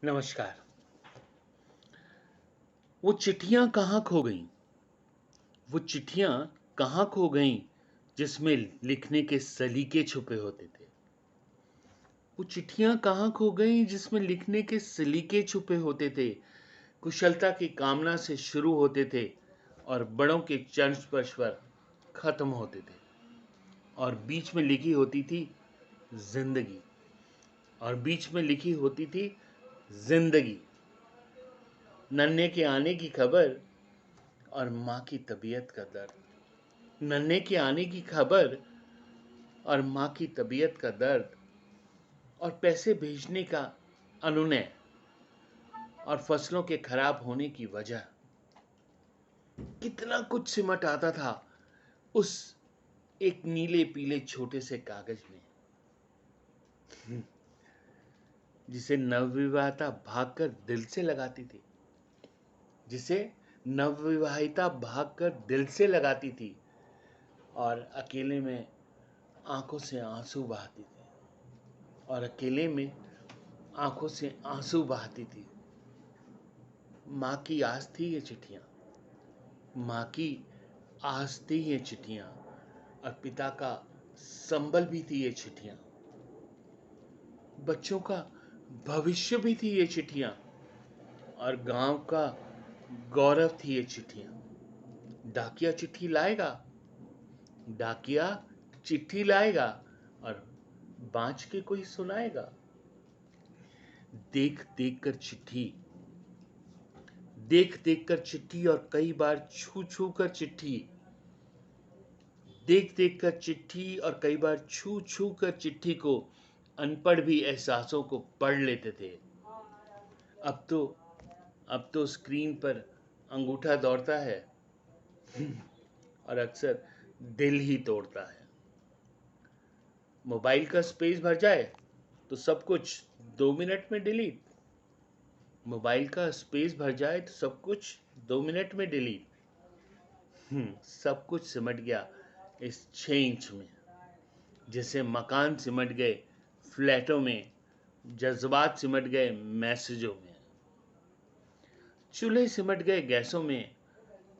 नमस्कार। वो चिट्ठियां कहाँ खो गईं? वो चिट्ठियां कहाँ खो गईं जिसमें लिखने के सलीके छुपे होते थे? वो चिट्ठियां कहाँ खो गईं जिसमें लिखने के सलीके छुपे होते थे? कुशलता की कामना से शुरू होते थे और बड़ों के चरण स्पर्श पर खत्म होते थे। और बीच में लिखी होती थी जिंदगी। और बीच में लिखी होती थी जिंदगी। नन्हे के आने की खबर और माँ की तबीयत का दर्द। नन्हे के आने की खबर और माँ की तबीयत का दर्द और पैसे भेजने का अनुनय और फसलों के खराब होने की वजह। कितना कुछ सिमट आता था उस एक नीले पीले छोटे से कागज में, जिसे नवविवाहिता भागकर दिल से लगाती थी। जिसे नवविवाहिता भागकर दिल से लगाती थी और अकेले में आंखों से आंसू बहाती थी। और अकेले में आंखों से आंसू बहाती थी। माँ की आस थी ये चिट्ठियाँ। माँ की आस थी ये चिट्ठियाँ और पिता का संबल भी थी ये चिट्ठियाँ। बच्चों का भविष्य भी थी ये चिट्ठियाँ और गांव का गौरव थी ये चिट्ठियाँ। डाकिया चिट्ठी लाएगा, डाकिया चिट्ठी लाएगा और बाँच के कोई सुनाएगा। देख देख कर चिट्ठी, देख देख कर चिट्ठी और कई बार छू छू कर चिट्ठी। देख देख कर चिट्ठी और कई बार छू छू कर चिट्ठी को अनपढ़ भी एहसासों को पढ़ लेते थे। अब तो स्क्रीन पर अंगूठा दौड़ता है और अक्सर दिल ही तोड़ता है। मोबाइल का स्पेस भर जाए तो सब कुछ 2 मिनट में डिलीट। मोबाइल का स्पेस भर जाए तो सब कुछ 2 मिनट में डिलीट। सब कुछ सिमट गया इस 6 इंच में। जैसे मकान सिमट गए फ्लैटों में, जज्बात सिमट गए मैसेजों में, चूल्हे सिमट गए गैसों में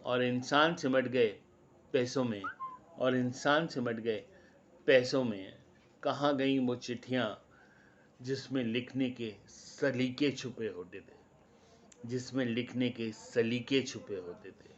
और इंसान सिमट गए पैसों में। और इंसान सिमट गए पैसों में। कहाँ गई वो चिट्ठियाँ जिसमें लिखने के सलीके छुपे होते थे? जिसमें लिखने के सलीके छुपे होते थे।